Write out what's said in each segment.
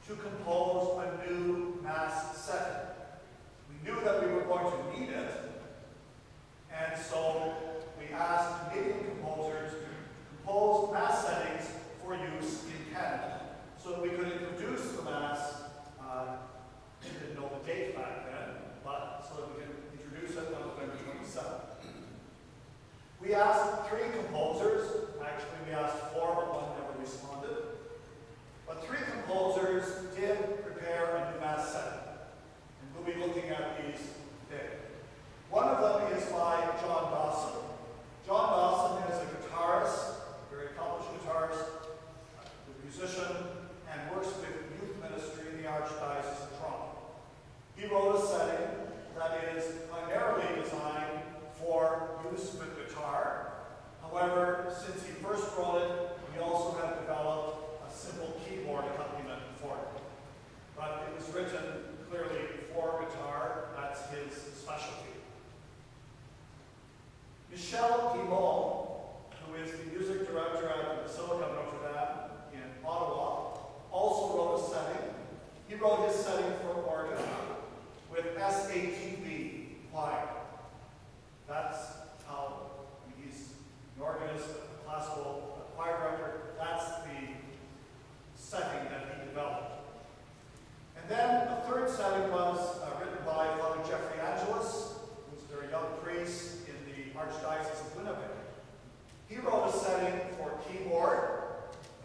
to compose a new Mass setting. We knew that we were going to need it, and so we asked Canadian composers to compose Mass settings for use in Canada, so that we could introduce the Mass. We didn't know the date back then, but so that we could introduce it on November 27th. We asked 3 composers. Actually, we asked 4, but one never responded. But 3 composers did prepare a new Mass setting. And we'll be looking at these today. One of them is by John Dawson. John Dawson is a guitarist, a very accomplished guitarist, a musician, and works with youth ministry in the Archdiocese of Toronto. He wrote a setting that is primarily designed for use with guitar. However, since he first wrote it, we also have developed a simple keyboard accompaniment for it. But it was written clearly for guitar. That's his specialty. Michel Guimond, who is the music director at the Basilica of Notre Dame in Ottawa, also wrote a setting. He wrote his setting for organ with SATB choir. That's how he's an organist, a classical choir director. That's the setting that he developed. And then a third setting was written by Father Jeffrey Angelus, who's a very young priest in the Archdiocese of Winnipeg. He wrote a setting for keyboard,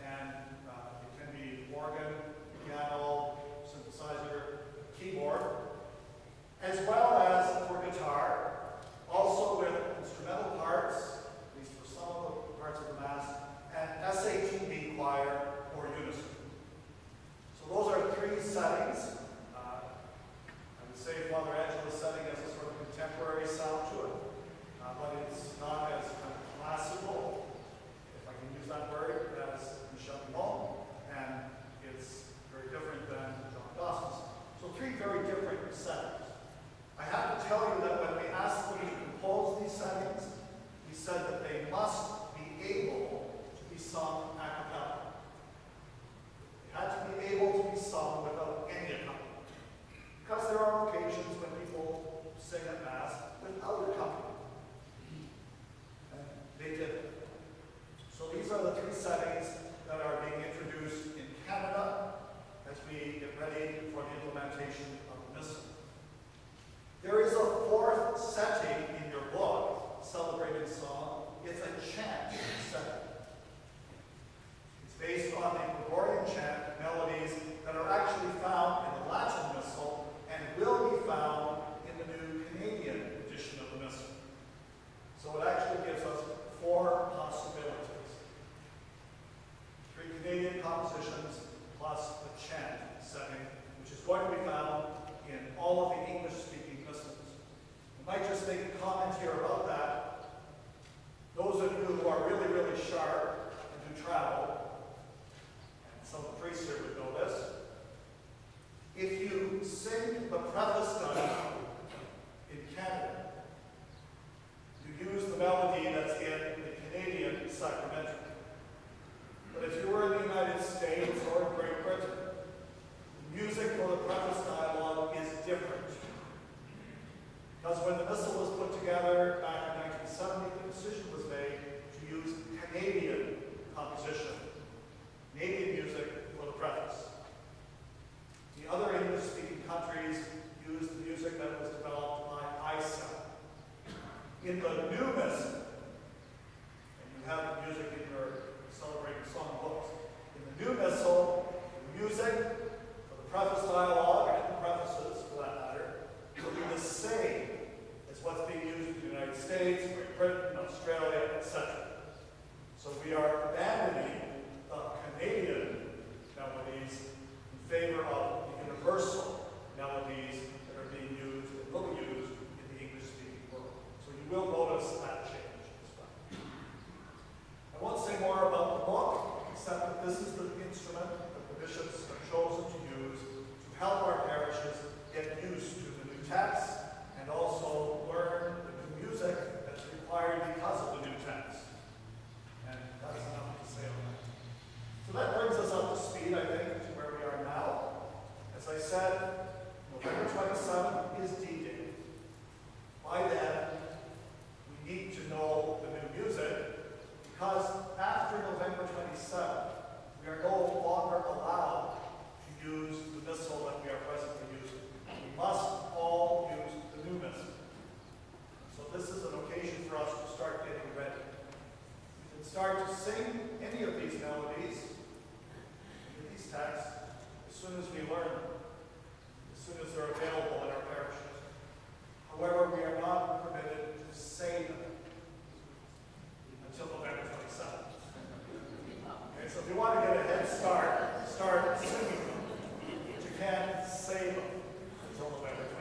and it can be organ, piano, synthesizer, keyboard, as well as for guitar, also with instrumental parts, at least for some of the parts of the Mass, and SATB choir or unison. So those are 3 settings. I would say Father Angela's setting has a sort of contemporary sound to it, but it's not as kind of classical, if I can use that word, as Michel Guimond, and it's very different than John Dawson's. So 3 very different settings. I have to tell you that when we asked them to compose these settings, we said that they must be able to be sung a cappella. They had to be able to be sung without any accompaniment. Because there are occasions when people sing at Mass without accompaniment. And they did it. So these are the 3 settings that are being introduced in Canada as we get ready for the implementation of the Missal. There is a 4th setting in your book, Celebrating Song. It's a chant setting. It's based on the Gregorian chant melodies that are actually found in the Latin Missal and will be found in the new Canadian edition of the Missal. So it actually gives us 4 possibilities. 3 Canadian compositions plus the chant setting, which is going to be found in all of the English-speaking missals. I might just make a comment here about that. Those of you who are really, really sharp and who travel, and some of the priests here would know this, if you sing the preface done in Canada, you use the melody that's in the Canadian sacramentary. But if you were in the United States or in Great Britain, the music for the preface dialogue is different. Because when the Missal was put together back in 1970, the decision was made to use Canadian composition, Canadian music for the preface. The other English-speaking countries used the music that was developed by ISA. In the new Missal, and you have the music in your Celebrating Song books, in the new Missal, the music for the preface dialogue and the prefaces, for that matter, will be the same as what's being used in the United States, Great Britain, Australia, etc. So we are abandoning the Canadian melodies in favor of the universal melodies that are being used and will be used in the English-speaking world. So you will notice that change as well. I won't say more about the book, except that this is the instrument that the bishops have chosen to use to help our parishes get used to the new text and also learn the new music that's required because of the new text. And that's enough to say on that. So that brings us up to speed, I think, to where we are now. said, November 27th is D-Day. By then, we need to know the new music, because after November 27th, we are no longer allowed to use the missal that we are presently using. We must all use the new missal. So this is an occasion for us to start getting ready. We can start to sing any of these melodies, any of these texts, as soon as we learn them, as soon as they're available in our parishes. However, we are not permitted to say them until November 27th. Okay, so if you want to get a head start, start singing them. But you can't say them until November 27th.